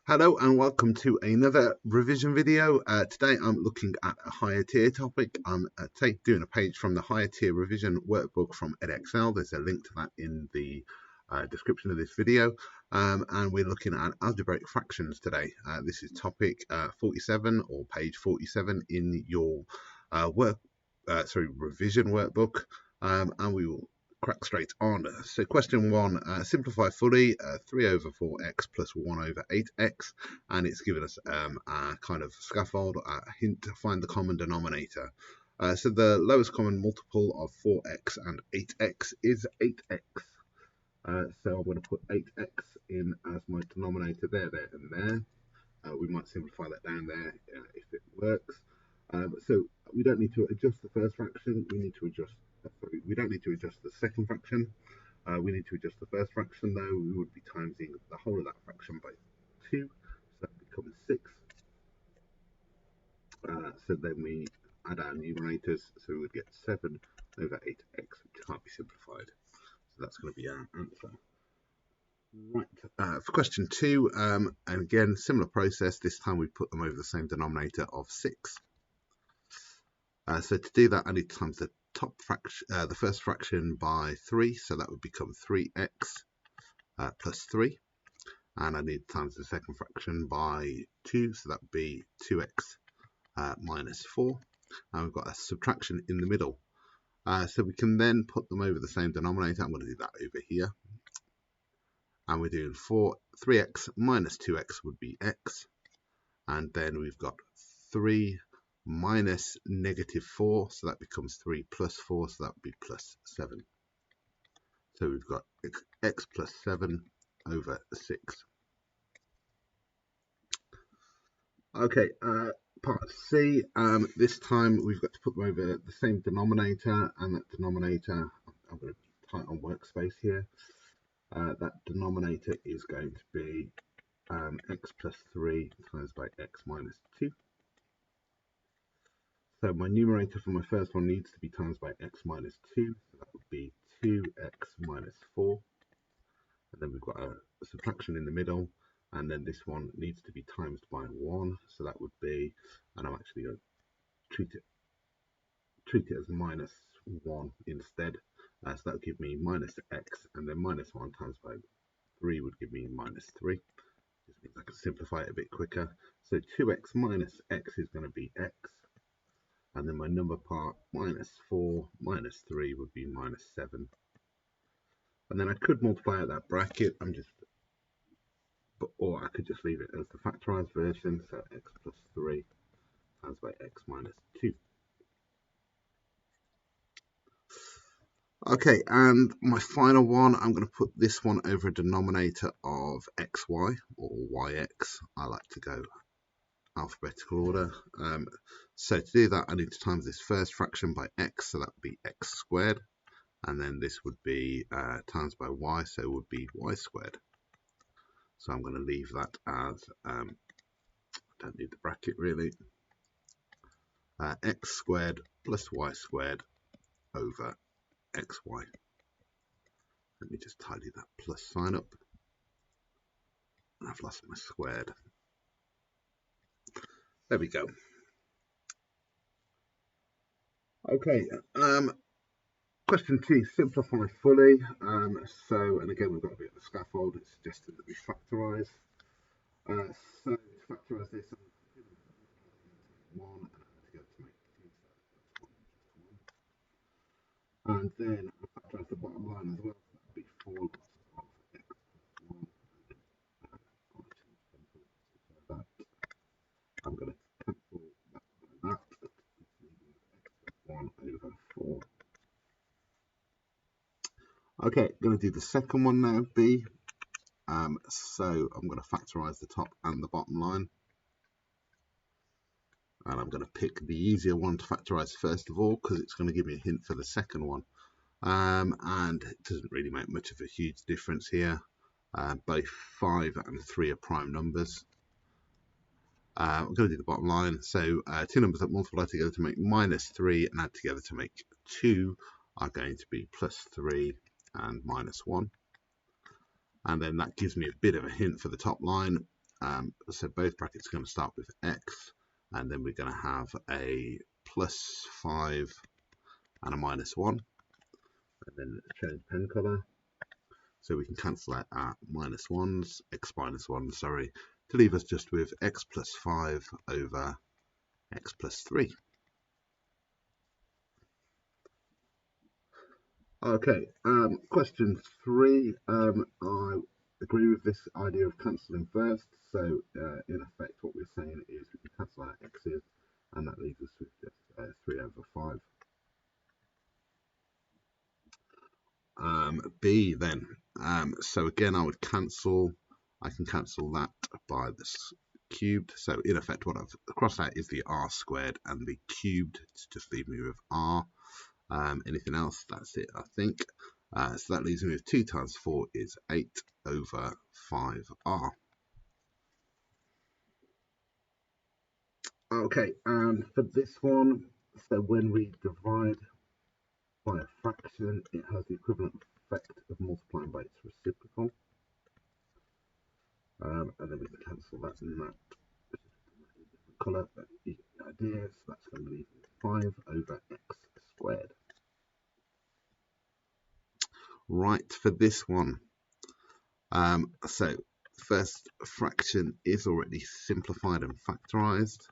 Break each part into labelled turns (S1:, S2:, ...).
S1: Hello and welcome to another revision video. Today I'm looking at a higher tier topic. I'm doing a page from the higher tier revision workbook from edXL. There's a link to that in the description of this video. And we're looking at algebraic fractions today. This is topic 47 or page 47 in your revision workbook. And we will crack straight on. So question 1, simplify fully 3 over 4x plus 1 over 8x, and it's given us a kind of scaffold, a hint to find the common denominator. So the lowest common multiple of 4x and 8x is 8x. So I'm going to put 8x in as my denominator there, and there. We might simplify that down there if it works. So we don't need to adjust the first fraction, we don't need to adjust the second fraction. We need to adjust the first fraction though. We would be timesing the whole of that fraction by 2, so that becomes 6. So then we add our numerators, so we would get 7 over 8x, which can't be simplified. So that's going to be our answer. Right, for question 2, and again, similar process. This time we put them over the same denominator of 6. So to do that, I need to times the top fraction, the first fraction by 3, so that would become 3x plus 3. And I need to times the second fraction by 2, so that would be 2x minus 4. And we've got a subtraction in the middle. So we can then put them over the same denominator. I'm going to do that over here. And we're doing 3x minus 2x would be x. And then we've got 3 minus negative 4, so that becomes 3 plus 4, so that would be plus 7. So we've got x plus 7 over 6. Okay, part C, this time we've got to put them over the same denominator, and that denominator, I'm going to type on workspace here, that denominator is going to be x plus 3 times by x minus 2. So my numerator for my first one needs to be times by x minus 2, so that would be 2x minus 4. And then we've got a subtraction in the middle, and then this one needs to be times by 1, so that would be, and I'm actually going to treat it as minus 1 instead. So that would give me minus x, and then minus 1 times by 3 would give me minus 3. This means I can simplify it a bit quicker. So 2x minus x is going to be x. And then my number part, minus 4 minus 3 would be minus 7. And then I could multiply out that bracket, or I could just leave it as the factorized version, so x plus 3 times by x minus 2. Okay, and my final one, I'm going to put this one over a denominator of xy, or yx. I like to go alphabetical order. So to do that, I need to times this first fraction by x, so that would be x squared, and then this would be times by y, so it would be y squared. So I'm going to leave that as, I don't need the bracket really, x squared plus y squared over xy. Let me just tidy that plus sign up. I've lost my squared. There we go. Okay, question 2, simplify fully. And again, we've got a bit of a scaffold. It's suggested that we factorise. So to factorise this, I'm going to 1 and add together to make 2. So and then I'll factorise the bottom line as well. So that would be 4 lots of x plus 1. And then I'm going to cancel that by that. X plus 1 over 4. Okay, going to do the second one now, B. So I'm going to factorise the top and the bottom line. And I'm going to pick the easier one to factorise first of all, because it's going to give me a hint for the second one. And it doesn't really make much of a huge difference here. Both 5 and 3 are prime numbers. I'm going to do the bottom line. So 2 numbers that multiply together to make minus 3 and add together to make 2 are going to be plus 3 and minus 1. And then that gives me a bit of a hint for the top line. So both brackets are going to start with x, and then we're going to have a plus 5 and a minus 1, and then change pen colour. So we can cancel out our minus 1s, x minus 1, sorry, to leave us just with x plus 5 over x plus 3. Okay, question 3. I agree with this idea of cancelling first. So in effect, what we're saying is we can cancel our x's, and that leaves us with just 3 over 5. B then. So again, I would cancel. I can cancel that by this cubed. So in effect, what I've crossed out is the r squared and the cubed to just leave me with r. Anything else? That's it, I think. So that leaves me with 2 times 4 is 8 over 5r. Okay, and for this one, so when we divide by a fraction, it has the equivalent effect of multiplying by its reciprocal. And then we can cancel that and that. Different colour, but you get the idea. So that's going to leave 5 over x squared. Right, for this one, so first fraction is already simplified and factorised.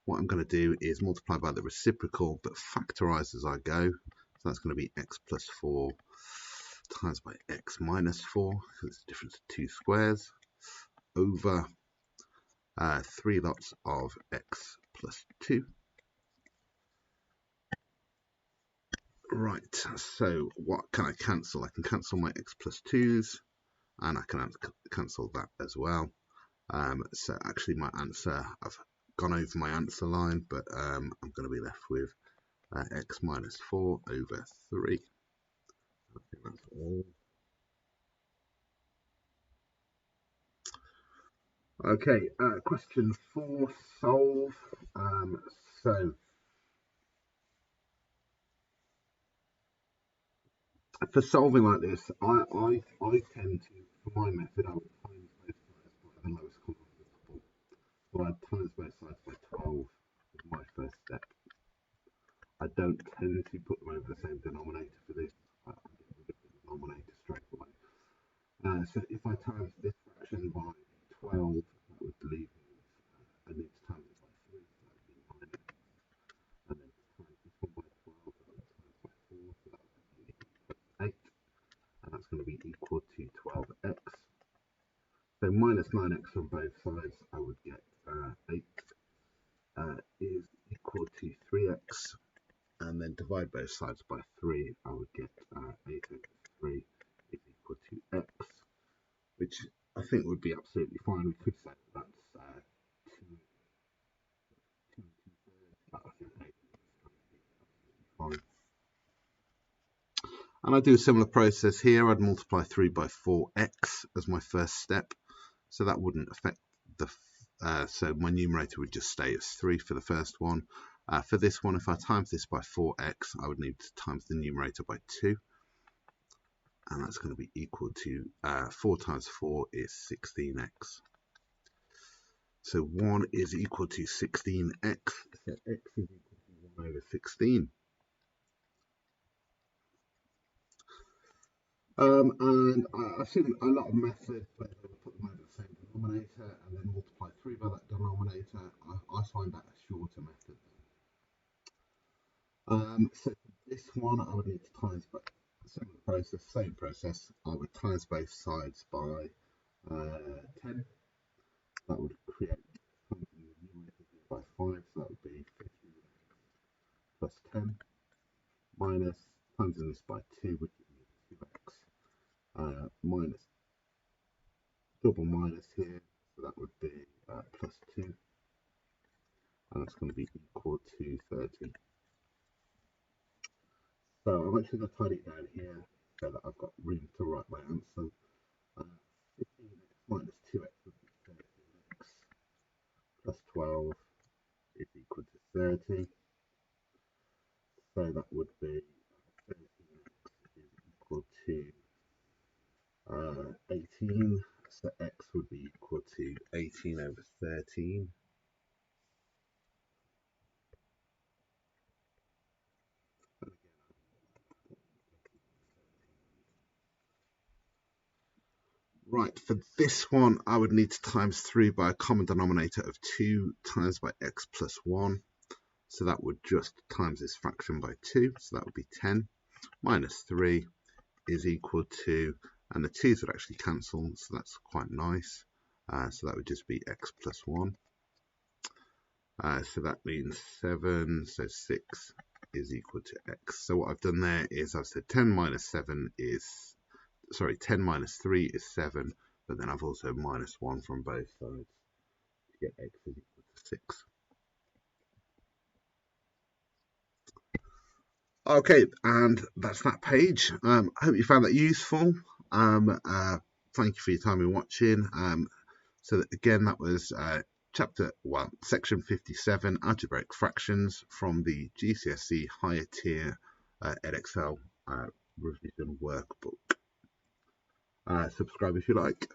S1: What I'm going to do is multiply by the reciprocal, but factorise as I go. So that's going to be x plus 4 times by x minus 4, because it's the difference of 2 squares, over 3 lots of x plus 2. Right, so what can I cancel? I can cancel my x plus 2's, and I can cancel that as well. So actually my answer, I've gone over my answer line, but I'm going to be left with x minus 4 over 3. I think that's all. Okay, question 4, solve. So for solving like this, I tend to, for my method, I would times both sides by the lowest common multiple. So I'd times both sides by 12 as my first step. I don't tend to put them over the same denominator for this. I get rid of the denominator straight away. So if I times this fraction by 12, that would leave me with, I need to times it by 3, so that would be 9x. And then times this one by 12, that would times by 4, so that would be 8. And that's going to be equal to 12x. So minus 9x from both sides, I would get 8 is equal to 3x. And then divide both sides by 3, I would get 8 over 3 is equal to x, which I think would be absolutely fine. We could say that that's 2 and 2/3, but I think 8 is absolutely fine. And I do a similar process here. I'd multiply 3 by 4x as my first step, so that wouldn't affect the so my numerator would just stay as 3 for the first one. For this one, if I times this by 4x, I would need to times the numerator by 2. And that's going to be equal to 4 times 4 is 16x. So 1 is equal to 16x. So x is equal to 1 over 16. And I've seen a lot of methods where they would put them over the same denominator and then multiply 3 by that denominator. I find that a shorter method. So for this one, I would need to times by similar process, same process. I would times both sides by 10. That would create times the numerator here by 5, so that would be 15x plus 10 minus times this by 2 would give me 2x minus double minus here, so that would be plus 2, and that's going to be equal to 30. So I'm actually going to tidy it down here so that I've got room to write my answer. 15x minus 2x would be 13x plus 12 is equal to 30. So that would be 13x is equal to 18. So x would be equal to 18 over 13. Right, for this one, I would need to times through by a common denominator of 2 times by x plus 1. So that would just times this fraction by 2. So that would be 10 minus 3 is equal to, and the 2's would actually cancel, so that's quite nice. So that would just be x plus 1. So that means 7, so 6 is equal to x. So what I've done there is I've said 10 minus 7 is, sorry, 10 minus 3 is 7, but then I've also minus 1 from both sides to get x is equal to 6. Okay, and that's that page. I hope you found that useful. Thank you for your time in watching. So again, that was section 57, algebraic fractions from the GCSE higher tier Edexcel revision workbook. Subscribe if you like.